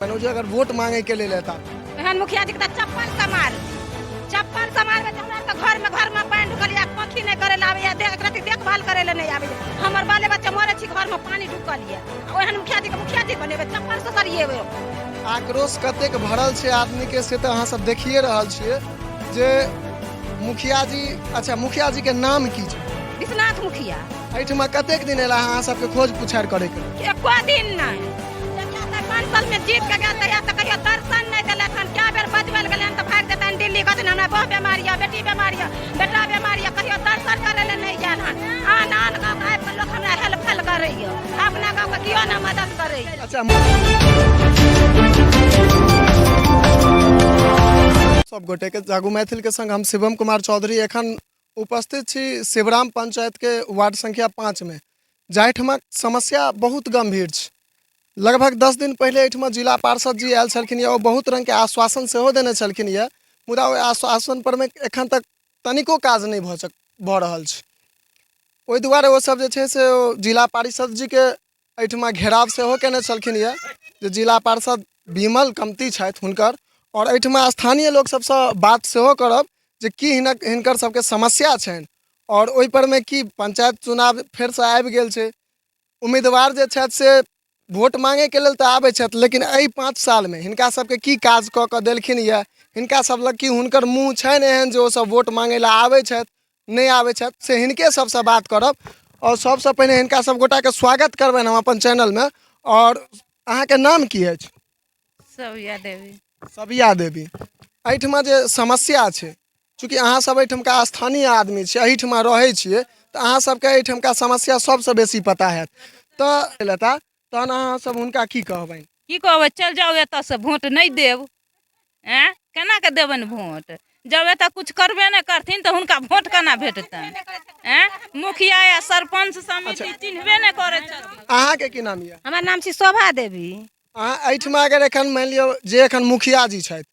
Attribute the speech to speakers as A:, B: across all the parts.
A: मनोज अगर वोट मांगे के लिए लेता
B: एहन मुखिया जी के चप्पल समार में हमरा के घर में पानी ढुकलिया पंखी नहीं करे लावे या देखभाल करे ले नहीं आवे हमर बाले बच्चा मरे छी घर में पानी ढुकलिया ओहन मुखिया जी बनेबे चप्पल से करिए
A: आक्रोश कतेक भरल छे आदमी के से तो अहाँ सब देखिए रहल छिए जे मुखिया जी के नाम की छे
B: विश्वनाथ मुखिया
A: एठमा कतेक दिन एला अहाँ सबके खोज पुछार करे के
B: एको दिन नहीं 5 साल में जीत के गया तैयार तो कहियो दर्शन नहीं देले हन क्या बेर बजबल गेलन तो भाग देतन दिल्ली कहतन हमरा बहु बीमारिया बेटी बीमारिया बेटा बीमारिया कहियो दर्शन करे ले नहीं जान हन आन गांव आइब के लोग हमरा हेल्प करैयो अपना गांव के कियो ना मदद करे।
A: सब गोटे के जागू मैथिल के संग हम शिवम कुमार चौधरी एखन उपस्थित छी शिवराम पंचायत के वार्ड संख्या 5 में जाहिठमा समस्या बहुत गंभीर छै। लगभग 10 दिन पहले एठमा जिला पार्षद जी आयल छलखिन या बहुत रंग के आश्वासन सेहो देने छलखिन या मुदा ओहि आश्वासन पर में एखन तक तनिको काज नहीं भऽ रहल छै। ओहि दुआरे वो सब जे छै से जिला पार्षद जी के एठमा घेराव सेहो केने छलखिन या जे जिला पार्षद विमल कमती छथि हुनकर और एठमा स्थानीय लोग सबसँ बात सेहो करब जे की हिनकर सबके समस्या छनि और ओहि पर में की पंचायत चुनाव फेर से आबि गेल छै। उम्मीदवार जे छथि से वोट मांगे के लेल तो आबे छथि लेकिन एहि 5 साल में हिनका सबके की काज कऽ कऽ देलखिन या हिनका सब लग की हुनकर मुँह छनि एहन जे ओ सब वोट मांगे ला आबे छथि नहीं आबे छथि से हिनके सबसँ बात करब और सबसँ पहिने हिनका सब गोटा के स्वागत करबनि हम अपन चैनल में। और अहाँके नाम की अछि?
B: सबिया देवी।
A: सबिया देवी। एहिठमा जे समस्या छै चूँकि अहाँ सब एहिठमका स्थानीय आदमी छियै एहिठमा रहै छियै तऽ अहाँ सबके एहिठमका समस्या सबसँ बेसी पता हैत तऽ लता तहन अहाँ सब हुनका की कहबनि?
C: की कहबै चल जाओ एतऽ से वोट नहीं देव केना के देबनि वोट जब एतऽ कुछ करबे नहीं करथिन तो हुनका वोट केना भेटतनि? मुखिया या सरपंच समिति चिन्हबे नहीं करै छथिन।
A: अहाँके की नाम यऽ?
B: हमर नाम छी शोभा देवी।
A: अहाँ एहिठमा अगर एखन मानि लिअ जे एखन मुखिया जी छथि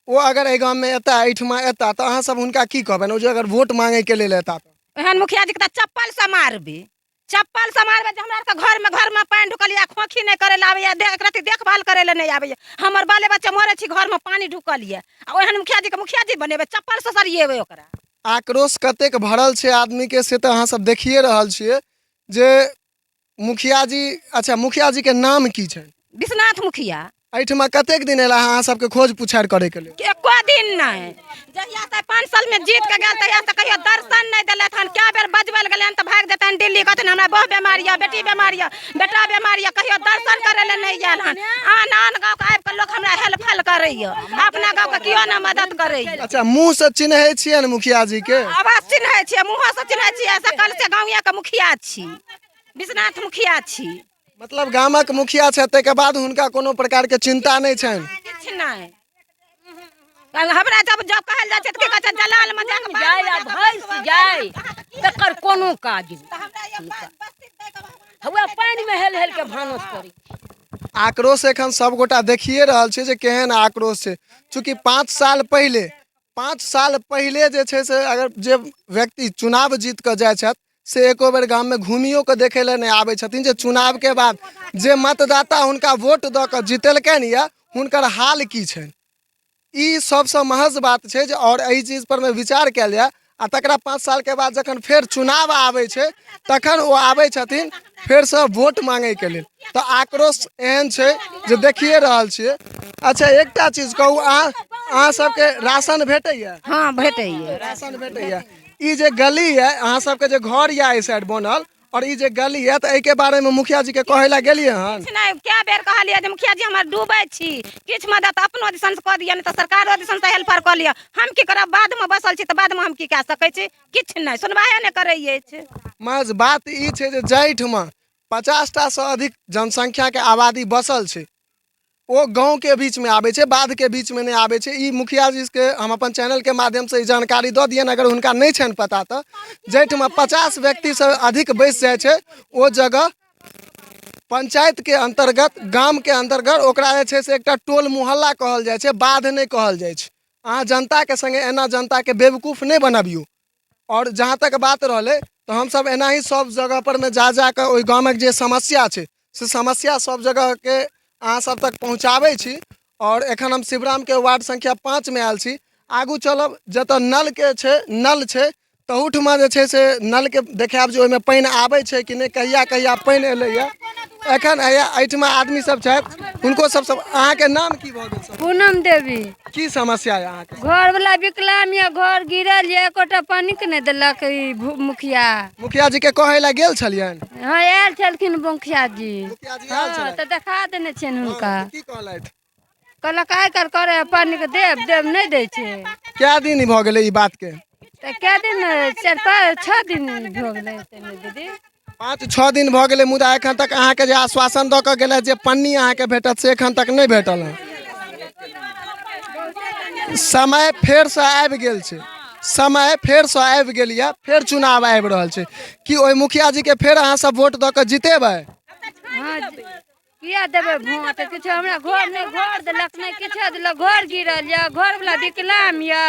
A: वो अगर एहि गाँव में एता एहिठमा एता तऽ अहाँ सब हुनका की कहबनि? ओ जे अगर वोट मांगे के लेल एता
B: एहन मुखिया जी के चप्पल से मारबे हमरा घर में पानी ढुकलिया खोखी नहीं करे लावे या देखभाल करे ले नहीं आवे हमर बाले बच्चा मरे छी घर में पानी ढुकलिया ओहन मुखिया जी बनेबे चप्पल से सरिएबे ओकरा।
A: आक्रोश कतेक भरल छे आदमी के से तो अहाँ सब देखिए रहल छिए जे मुखिया जी के नाम की छनि?
B: विश्वनाथ मुखिया।
A: एहिठमा कतेक दिन एला अहाँ सबके खोज पुछार करे के लेल?
B: एको दिन नहीं जहिया से 5 साल में जीत के गया तहिया से कहियो दर्शन नहीं देले हन क्या बेर बजबल गेलन तो भाग देतन दिल्ली कहतन हमरा बहु बीमारिया बेटी बीमारिया बेटा बीमारिया कहियो दर्शन करे ले नहीं जान हन आन गांव के आइब के लोग हमरा हेल्प करैयो अपना गांव के कियो ना मदद करैयो।
A: मुँह से चिन्है छियै ने मुखिया जी के?
B: आवाज चिन्है छियै मुँह से चिन्है छियै सकल से गाँविया के मुखिया छी विश्वनाथ मुखिया छी।
A: मतलब गामक मुखिया छै ताहिके बाद हुनका कोनो प्रकार के चिंता नहीं छनि?
B: किछ नहीं हमरा जब कहल जाय छै त की कहै छै दलाल में जाके
D: जाय आ भैंस जाय तकर कोनो काज हवा पानी में हेल के भानस करी।
A: आक्रोश एखन सब गोटा देखिए रहल छै जे केहन आक्रोश छै चूँकि 5 साल पहले जे छै से अगर जे व्यक्ति चुनाव जीत के जाय छथि से एको बेर गाम में घूमियो के देखे ले नहीं आबे छथिन जे चुनाव के बाद जे मतदाता हुनका वोट दऽ कऽ जितेलकनि या हुनकर हाल की छनि ई सबसँ महज बात छै जे और एहि चीज पर में विचार कयल जाय आ तकरा 5 साल के बाद जखन फेर चुनाव आबै छै तखन ओ आबै छथिन फेर से वोट मांगे के लेल तऽ आक्रोश एहन छै जे देखिए रहल छियै। अच्छा एकटा चीज कहू अहाँ सबके राशन भेटैया?
B: हाँ भेटैया
A: राशन भेटैया। ई जे गली है अहाँ सबके जे घर या एहि साइड बनल और ई जे गली है तो एहि के बारे में मुखिया जी के कहे ला गेलिए हन?
B: नहीं क्या बेर कहलिए जे मुखिया जी हमर डूबै छी किछ मदद अपनो दिसन से कऽ दिया नहीं तो सरकारो दिसन से हेल्प कर लिया हम की करब बाद में बसल छी तो बाद में हम की कऽ सकै छी किछ नहीं सुनवाहे नहीं करैये छै।
A: मज बात ई छै जे जाहिठमा 50टा से अधिक जनसंख्या के आबादी बसल छै वो गांव के बीच में आबे छे बाध के बीच में नहीं आबे छे। ई मुखिया जी के हम अपन चैनल के माध्यम से जानकारी दऽ दियन अगर हुनका नहीं छनि पता तो जाहिठमा 50 व्यक्ति से अधिक बैस जाय छे वो जगह पंचायत के अंतर्गत गाम के अंतर्गत ओकरा जे छे से एकटा टोल मोहल्ला कहल जाय छे बाध नहीं कहल जाय छे। अहाँ जनता के संगे एना जनता के बेवकूफ नहीं बनबियो और जहाँ तक बात रहले तो हम सब एना ही सब जगह पर में जा के ओहि गामक जे समस्या छे से समस्या सब जगह के अहाँ सब तक पहुँचाबै छी। और एखन हम शिवराम के वार्ड संख्या 5 में आयल छी। आगू चलब जतऽ नल के छै, नल छै तहूठमा जे छै से नल के देखायब जे ओहिमे पानि आबै छै कि नहि, कहिया कहिया पानि एलैया। एखन एहिठमा आदमी सब छथि, हुनको सबसँ अहाँके नाम की भऽ गेल सर?
E: पूनम देवी।
A: की समस्या है अहाँके?
E: घर वाला विकलांग या घर गिरल या एकोटा पानी के नहीं दिलक ई मुखिया।
A: मुखिया जी के कहै लए गेल छलियनि?
E: हाँ आयल छलखिन मुखिया जी।
A: मुखिया जी आयल
E: हाँ
A: छलथि?
E: तो देखा देने छियनि हुनका।
A: हाँ, की कहलथि?
E: कहलक आइ काल्हि करे पानी के देव देव नहीं दै छै।
A: क्या दिन भऽ गेलै ई बात के?
E: तो क्या दिन 4-5-6 दिन भऽ गेलै तनी दीदी।
A: 5-6 दिन भऽ गेलै, मुदा एखन तक अहाँके जे आश्वासन दऽ कऽ गेलथि जे पन्नी अहाँके भेटत से एखन तक नहि भेटल हँ। समय फेरसँ आबि गेल छै, समय फेरसँ आबि गेल यऽ, फेर चुनाव आबि रहल छै। कि ओहि मुखिया जी के फेर अहाँ सब वोट दऽ कऽ जितेबै?
E: हाँ किया देबै वोट? किछु हमरा घर नहीं घर दिलक नहीं किछु दिलक। घर गिरल या घर वाला विकलांग या।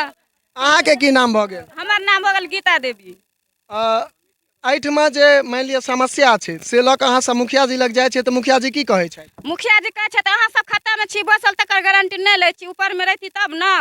A: अहाँके की नाम भऽ गेल?
B: हमर नाम हो गेल गीता देवी।
A: एहिठमा जे मानि लिअ समस्या छै से लऽ कऽ अहाँ सब मुखिया जी लग जाइ छियै तऽ मुखिया जी की कहै छथि?
B: मुखिया जी कहै छै अहाँ सब खाता में छी बसल तकर गारंटी नहीं लै छी, ऊपर में रहती तब ना।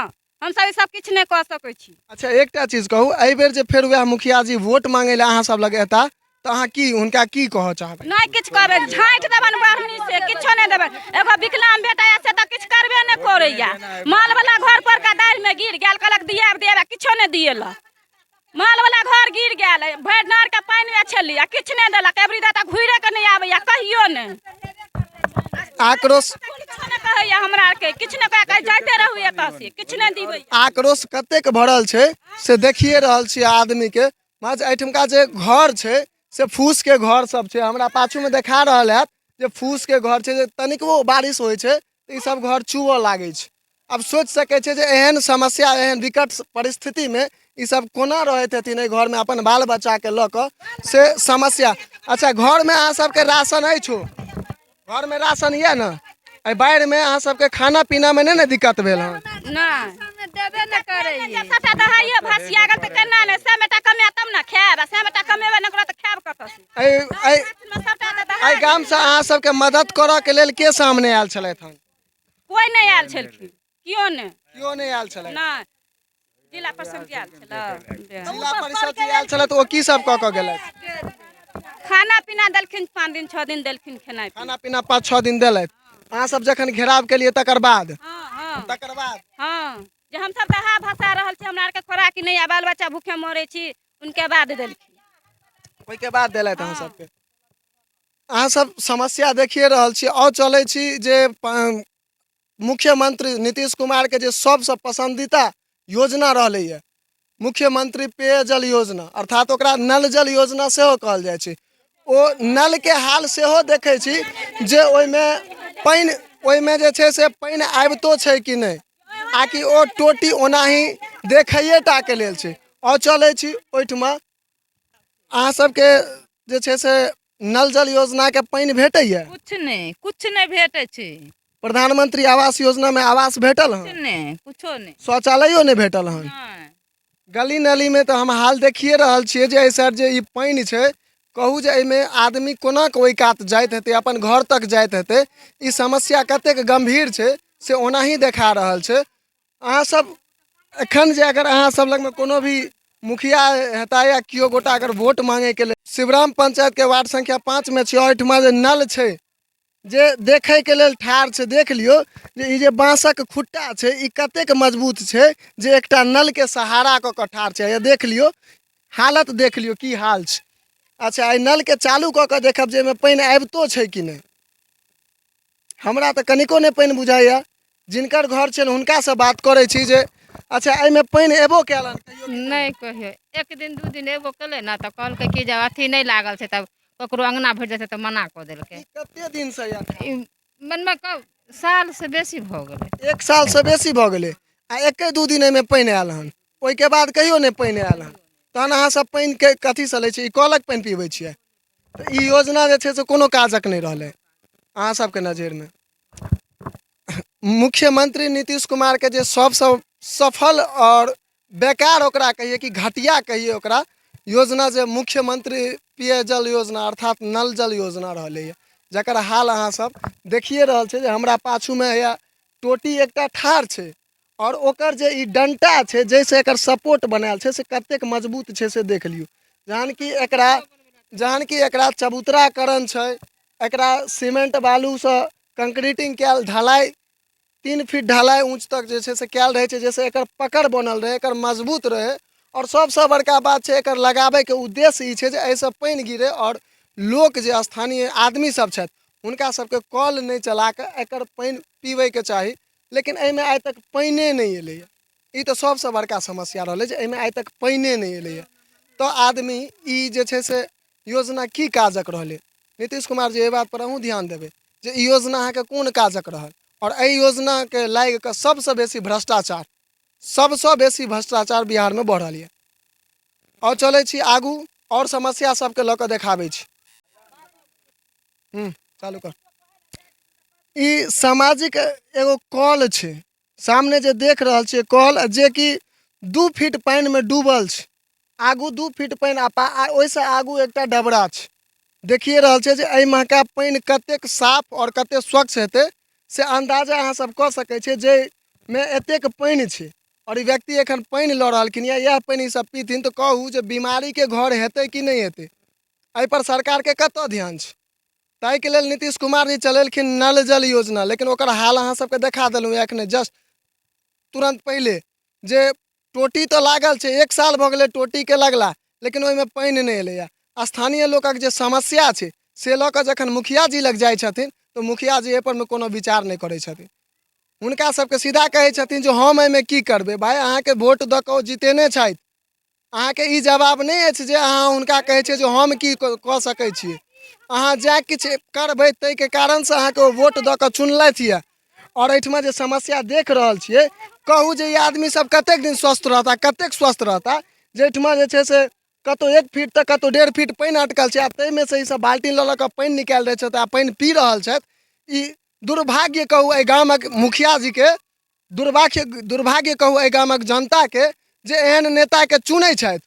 B: हम सब ई सब किछु नहीं कह सकै छी।
A: अच्छा एकटा चीज कहू, एहि बेर जे फेर वएह मुखिया जी वोट मांगे लए अहाँ सब लग एता तऽ अहाँ की हुनका की कहऽ चाहबै?
B: नहीं किछु कहबै, झाँटि देबनि बढ़नी से, किछो नहीं देबनि। एगो विकलांग बेटा या से तऽ किछु करबे नहीं करैया। माल वाला घर पर का दाढ़ि में गिर गेल, कहलक दिया देबा, किछो नहीं दिएला। माल वाला घर गिर गेल, भरि नार के पानि में छली आ किछु नहीं देलक। एबरी दाता घुरे के नहीं आबैया, कहियो नहीं।
A: आक्रोश
B: किछु नहीं कहैया हमरा आर के, किछु नहीं कह जाते रहू एतऽ से, किछु नहीं दिबै।
A: आक्रोश कतेक भरल छै से देखिए रहल छियै आदमी के। माछ एहिठुमका जे घर छै से फूस के घर सब छै, हमरा पाछू में देखा रहल हैत जे फूस के घर छै। जे तनिको बारिश होइ छै तऽ ई सब घर चुबऽ लागै छै। अब सोचि सकै छै जे एहन समस्या, एहन विकट परिस्थिति में ई सब कोना रहैत हेथिन एहि घर में अपन बाल बच्चा के लऽ कऽ, से समस्या। अच्छा घर में अहाँ सबके राशन अछि? घर में राशन ये न? एहि बाढ़ि में अहाँ सबके खाना पीना में नहीं ने दिक्कत भेल हन?
B: नहीं
E: देबे न करैया।
B: सबटा दहाइए भसिया गेल तऽ केना नहीं, से बेटा कमे तब ना खाएब, से बेटा कमेबे नहीं करत तऽ खाएब कतऽ से? सबटा तऽ
A: एहि गाम से अहाँ सबके मदद करऽ के लेल के सामने आयल छलथि हन?
B: कोई नहीं आयल छलखिन, कियो नहीं।
A: केओ नहीं आयल छलथि?
B: नहीं जिला परिषद के आयल छलै।
A: जिला परिषद जी आयल छलथि, ओ की सब कऽ कऽ गेलथि?
B: खाना पीना देलखिन, 5 दिन 6 दिन देलखिन खेनाइ पिनाइ।
A: खाना पीना 5-6 दिन देलथि। अहाँ सब जखन घेराव केलिए तकर बाद?
B: हाँ
A: तकर बाद
B: हाँ जे हम सब दहा भसा रहल छी, हमरा आर के खोराक नहीं आ, बाल बच्चा भूखे मरे छी, उनके बाद देलखिन।
A: ओहिके बाद देलथि अहाँ सबके? अहाँ सब समस्या देखिए रहल छी। और चलै छी जे मुख्यमंत्री नीतीश कुमार के जे सबसे पसंदीदा योजना रहलै है, मुख्यमंत्री पेयजल योजना, अर्थात ओकरा नल जल योजना सेहो कहल जाइ छै। ओ नल के हाल सेहो देखै छी जे ओहिमे पानि, ओहिमे जे छै से पानि आबितो छै कि नहीं, आकि ओ टोटी ओनाही देखैए टा के लेल छै। और चलै छी ओहिठमा अहाँ सबके जे छै से नल जल योजना के पानि भेटैया?
C: कुछ नहीं भेटे छै।
A: प्रधानमंत्री आवास योजना में आवास भेटल हन?
C: नहीं कुछो नहीं।
A: शौचालयो नहीं भेटल हन?
C: नहीं।
A: गली नली में तो हम हाल देखिए रहल छियै जे एहि साइड जे ई पानि छै, कहू जे एहिमे आदमी कोना के ओहि कात जाइत हेतै, अपन घर तक जाइत हेतै। ई समस्या कतेक गंभीर छै से ओनाही देखा रहल छै। अहाँ सब एखन जे अगर अहाँ सब लग में कोनो भी मुखिया हेता या कियो गोटा अगर वोट मांगे के लेल शिवराम पंचायत के वार्ड संख्या 5 में छै, ओहिठमा जे नल छै जे देखे के लेल ठाढ़ छै, देख लियो जे ई जे बांसक खुट्टा छै ई कतेक मजबूत छै जे एकटा नल के सहारा कऽ कऽ ठाढ़ छै। ये देख लियो, हालत देख लियो की हाल छै। अच्छा एहि नल के चालू कऽ कऽ देखब जे एहिमे पानि आबितो छै कि नहीं। हमरा तऽ कनिको नहीं पानि बुझाइया। जिनकर घर छै हुनका से बात करै छी जे अच्छा एहिमे पानि एबो केलन?
D: नहीं कहियो एक दिन 2 दिन एबो कले ना तो कहलकै कि जे अथी नहीं लागल छै, तब ककरो अंगना भरि जेतै तो मना कऽ देलकै।
A: ई कते दिन से या?
D: मनमे कब साल से बेसी भऽ गेलै।
A: 1 साल से बेसी भऽ गेलै आ 1-2 दिन एहिमे पानि आयल हन, ओहिके बाद कहियो नहीं पानि आयल हन। तहन अहाँ सब पानि के कथी से लै छी? ई कलक पानि पीबै छियै? तऽ ई योजना जे छै से कोनो काजक नहीं रहलै अहाँ सबके नजर में। मुख्यमंत्री नीतीश कुमार के जे सबसे सफल और बेकार ओकरा कहिए कि घटिया कहिए ओकरा योजना जे मुख्यमंत्री पेयजल योजना अर्थात नल जल योजना रहलै है, जकर हाल अहाँ सब देखिए रहल छै जे हमरा पाछूमे या टोटी एकटा ठाढ़ छै और ओकर जे ई डंटा छै जैसे एकर सपोर्ट बनायल छै से कतेक मजबूत छै से देख लियौ। जहन कि एकरा चबूतराकरण छै, एकरा सीमेंट बालूसँ कंक्रीटिंग कयल, ढलाई 3 फीट ढलाई ऊँच तक जे छै से कयल रहै छै, जैसे एकर पकड़ बनल रहे, एकर मजबूत रहे। और सबसे बड़का बात छै एकर लगाबै के उद्देश्य ई छै जे एहिसँ पानि गिरे और लोक जे स्थानीय आदमी सब छथि हुनका सबके कल नहीं चला के एकर पानि पीबै के चाही, लेकिन एहिमे आइ तक पानिए नहीं एलैए। ई तो सबसे बड़का समस्या रहलै जे एहिमे आइ तक पानिए नहीं एलैए। तो आदमी ई जे छै से योजना की काजक रहलै? नीतीश कुमार जी एहि बात पर अहूँ ध्यान देबै जे ई योजना अहाँके कोन काजक रहल और एहि योजना के लागि कऽ सबसे बेसी भ्रष्टाचार बिहार में बढ़ल है। और चलै छी आगू और समस्या सबके लऽ कऽ देखाबै छी। चालू कर। ई सामाजिक एगो कल छै, सामने जे देख रहल छियै कल, जे कि 2 फीट पानि में डूबल छै। आगू 2 फीट पानि आ ओहिसँ आगू एकटा डबरा छै। देखिए रहल छै जे एहि महका पानि कतेक साफ और कतेक स्वच्छ हेतै से अंदाजा अहाँ सब कऽ सकै छियै जाहिमे एतेक पानि छै। और ई व्यक्ति एखन पानि लऽ रहलखिन यह पानि ई सब पीथिन तऽ कहू जे बीमारी के घर हेतै कि नहीं हेतै? एहि पर सरकार के कतऽ ध्यान छै? ताहिके लेल नीतीश कुमार जी चलेलखिन नल जल योजना, लेकिन ओकर हाल अहाँ सबके देखा देलहुँ एखने जस्ट तुरंत पहले जे टोटी तो लागल छै, 1 साल भऽ गेलै टोटी के लगला, लेकिन ओहिमे पानि नहीं एलैए। स्थानीय लोकक जे समस्या छै से लऽ कऽ जखन मुखिया जी लग जाइ छथिन तऽ मुखिया जी एहि पर में कोनो विचार नहीं करै छथिन। हुनका सबके सीधा कहै छथिन जे हम एहिमे की करबै? भाई अहाँके वोट दऽ कऽ जितेने छथि, अहाँके ई जवाब नहीं अछि जे अहाँ हुनका कहै छियै जे हम की कऽ सकै छियै। अहाँ जा किछु करबै ताहिके कारणसँ अहाँके ओ वोट दऽ कऽ चुनलथि यऽ। और एहिठमा जे समस्या देख रहल छियै, कहू जे ई आदमी सब कतेक दिन स्वस्थ रहता, कतेक स्वस्थ रहता, जेठमा जे छै से कतौ 1 फीट तक कतौ 1.5 फीट पानि अटकल छै आ ताहिमे से ई सब बाल्टीन लऽ कऽ पानि निकालि दै छथि आ पानि पी रहल छथि। ई दुर्भाग्य कहू एहि गामक मुखिया जी के, दुर्भाग्य कहू एहि गामक जनता के जे एहन नेता के चुनै छथि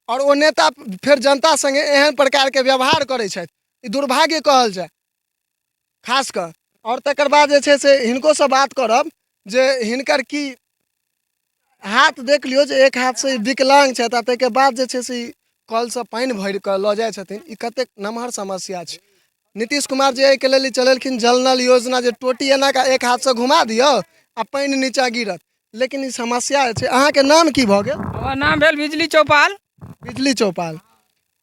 A: और ओ नेता फिर जनता संगे एहन प्रकार के व्यवहार करै छथि। ई दुर्भाग्य कहल जाय खास कर। और तकर बाद जे छै से हिनको से बात करब जे हिनकर की हाथ देख लियो जे एक हाथ से विकलांग छथि आ ताहिके बाद जे छै से कल से पानि भरि कऽ लऽ जाइ छथिन। ई कतेक नमहर समस्या छै। नीतीश कुमार जी एहिके लेल चलेलखिन जल नल योजना, जे टोटी एना का एक हाथ से घुमा दियो आ पानि नीचा गिरत, लेकिन ई समस्या छै। अहाँके नाम की भऽ गेल?
F: हमर नाम भेल बिजली चौपाल।
A: बिजली चौपाल।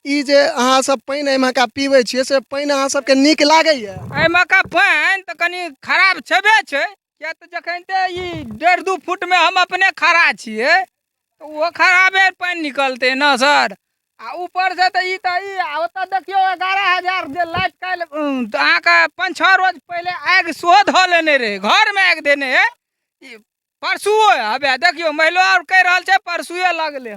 A: ई जे अहाँ सब पानि एहिमे का पीबै छियै से पानि अहाँ सबके नीक लागैए?
F: एहिमे का पानि तऽ कनी खराब छेबे छै, किया तऽ जखन ते ई 1.5-2 फुट में हम अपने खड़ा छियै तऽ वो खराबे पानि निकलतै न सर। आ ऊपर से तऽ ओतऽ देखियौ 11,000 जे लाइट काल्हि अहाँके 5-6 रोज पहिले आगि सेहो धऽ लेने रहे, घरमे आगि देने है। परसुओ हबे देखियौ महिलो और कहि रहल छै परसुए लगले।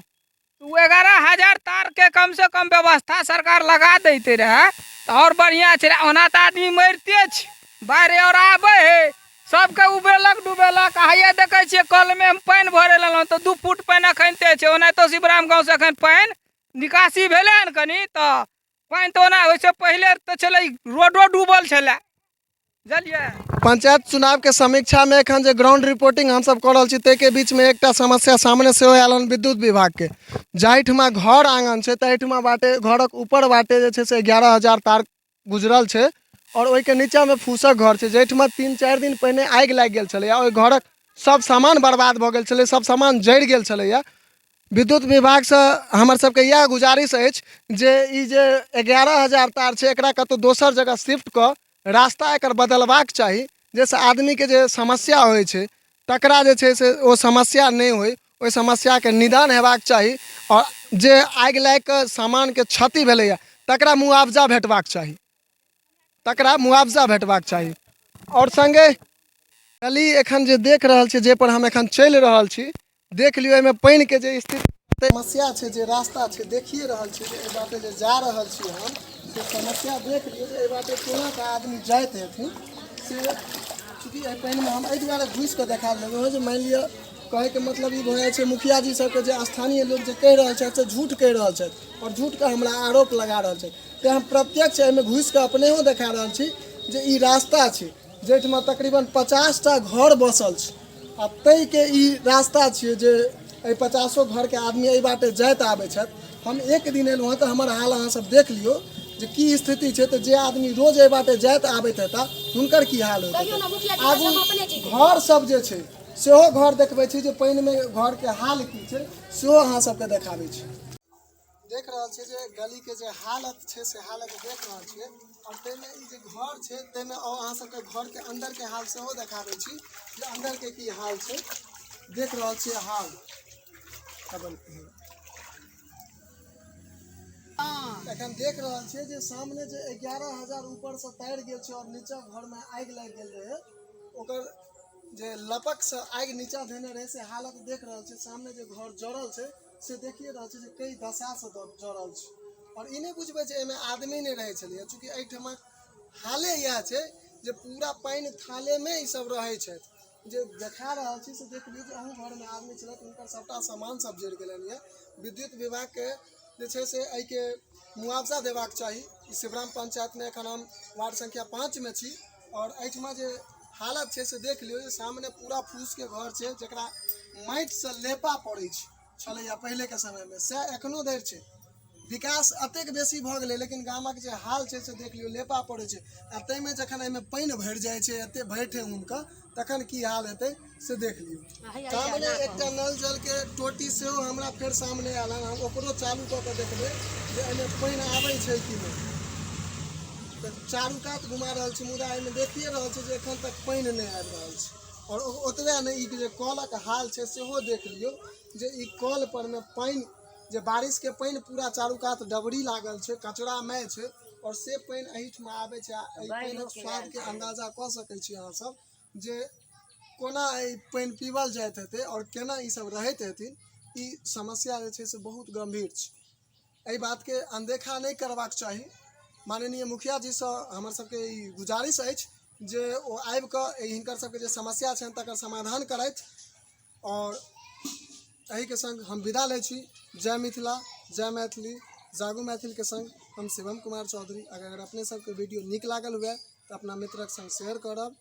F: 11,000 तार के कम से कम व्यवस्था सरकार लगा देते रहे तो और बढ़िया छै। ओना तऽ आदमी मरिते छै, बाढ़ि और आबे है सबके उबेलक डुबेलक। हाइए देखे छियै कल में हम पानि भरे लेलहुँ तऽ 2 फुट पानि अखनते छै। ओनाहितो शिवराम गाँव से अखन पानि निकासी भेलै हन कनी, तऽ पानि तऽ ओना ओहिसे पहिले तऽ छलै रोडो डूबल छलै, बुझलियै।
A: पंचायत चुनाव के समीक्षा में एखन जे ग्राउंड रिपोर्टिंग हम सब कर रहल छी ताहि के बीच में एकटा समस्या सामने से आयल हन विद्युत विभाग के। जाहिठमा घर आंगन छै ताहिठमा बाटे घरक ऊपर बाटे जे छै से 11,000 तार गुजरल छै और ओहि के नीचा में फूसक घर छै, जाहिठमा 3-4 दिन पहिने आगि लागि गेल छलै। ओहि घरक सब सामान बर्बाद भऽ गेल छलै, सब सामान जरि गेल छलैया। विद्युत विभाग से हमर सबके यह गुजारिश अछि जे ई जे 11,000 तार छै एकरा कतौ दोसर जगह शिफ्ट कऽ रास्ता एकर बदलबाक चाही, जैसे आदमी के जे समस्या होइ छै तकरा जे छै से ओ समस्या नहीं होय, ओहि समस्या के निदान हेबाक चाही। और जे आगि लागि कऽ सामान के क्षति भेलैया तकरा मुआवजा भेटबाक चाही, और संगे कली एखन जे देख रहल छी, जे पर हम एखन चलि रहल छी, देख लियो एहिमे पानि के जे स्थिति समस्या छै, जे रास्ता छै देखिए रहल छी, जे बाटे जे जा रहल छी हम से समस्या देख लियो जे बाटे कोना का आदमी जाइत हेथिन से। चूँकि एहि पानिमे हम एहि दुआरे घुसि कऽ देखा देबै जे मानि लिअ कहे के मतलब ई भऽ जाइ छै मुखिया जी सबके जे स्थानीय लोग जे कहि रहल छथि से झूठ कहि रहल छथि और झूठ के हमरा आरोप लगा रहल छथि ते हम प्रत्यक्ष एहिमे घुसि कऽ अपनेहो देखा रहल छी जे ई रास्ता छै जाहिठमा तकरीबन 50टा घर बसल छै आ ताहि के ई रास्ता छियै जे एहि 50 घर के आदमी एहि बाटे जाइत आबै छथि। हम एक दिन एलहुँ हँ तऽ हमर हाल अहाँ सब देख लियौ जे की स्थिति छै। तऽ जे आदमी रोज एहि बाटे जाइत आबैत हेता हुनकर की हाल होइत आगू घर सब जे छै सेहो घर देखबै छी जे पानिमे घरके हाल की छै सेहो अहाँ सबके देखाबै छी। देख रहल छियै जे गलीके जे हालत छै से हालत देख रहल छियै और ताहिमे ई जे घर छै ताहिमे अहाँ सबके घरके अंदरके हाल सेहो देखाबै छी जे अंदरके की हाल छै। देख रहल छियै हाल एखन देख रहल छियै जे सामने जे 11,000 ऊपर से तारि गेल छै और नीचा घरमे आगि लागि गेल रहै ओकर जे लपक से आगि नीचा धेने रहे से हालत देख रहल छै। सामने जे घर जड़ल छै से देखिए रहल छै जे कई दशा से जड़ल छै और ई नहीं बुझबै जे एहिमे आदमी नहीं रहै छलै चूँकि एहिठमा हाले इएह छै जे पूरा पानि थालेमे ई सब रहै छथि। जे देखा रहल छी से देख लियौ जे अहूँ घरमे आदमी छलथि हुनकर सबटा सामान सब जरि गेलनि यऽ। विद्युत विभागके जे छै से एहिके मुआवजा देबाक चाही। ई शिवराम पंचायतमे एखन हम वार्ड संख्या 5 में छी और एहिठमा जे हालत छै से देख लियौ जे सामने पूरा फूसके घर छै जकरा माटिसँ लेपा पड़ै छलैया पहिलेके समयमे सएह एखनो धरि छै। विकास अतेक बेसी भऽ गेलै लेकिन गामक जे हाल छै से देख लियौ लेपा पड़ै छै आ ताहिमे जखन एहिमे पानि भरि जाइ छै एते भरि ठेहुनके तखन की हाल हेतै से देख लियौ। सामने एकटा नल जलके टोटी सेहो हमरा फेर सामने आयल हन हम ओकरो चालू कऽ के देखबै जे एहिमे पानि आबै छै कि नहि। तऽ चारू कात घुमा रहल छी मुदा एहिमे देखिए रहल छै जे एखन तक पानि नहि आबि रहल छै और ओतबे नहि ई जे कलक हाल छै सेहो देख लियौ जे ई कल परमे पानि जे बारिश के पानि पूरा चारू कात डबरी लागल छै कचरामय छै और से पानि एहिठमा आबै छै। एहि पानिक स्वादके अंदाजा कऽ सकै छी अहाँ सब जे कोना एहि पानि पीबल जाइत हेतै और केना ई सब रहैत हेथिन। ई समस्या जे छै से बहुत गंभीर छै। एहि बातके अनदेखा नहीं करबाक चाही। माननीय मुखिया जी से हमर सबके ई गुजारिश अछि जे ओ आबि कऽ हिनकर सबके जे समस्या छनि तकर समाधान करथि और एही के संग हम विदा लै छी। जय मिथिला जय मैथिली जागू मैथिल के संग हम शिवम कुमार चौधरी। अगर अपने सबके वीडियो नीक लागल हुए तो अपना मित्रक संग शेयर करब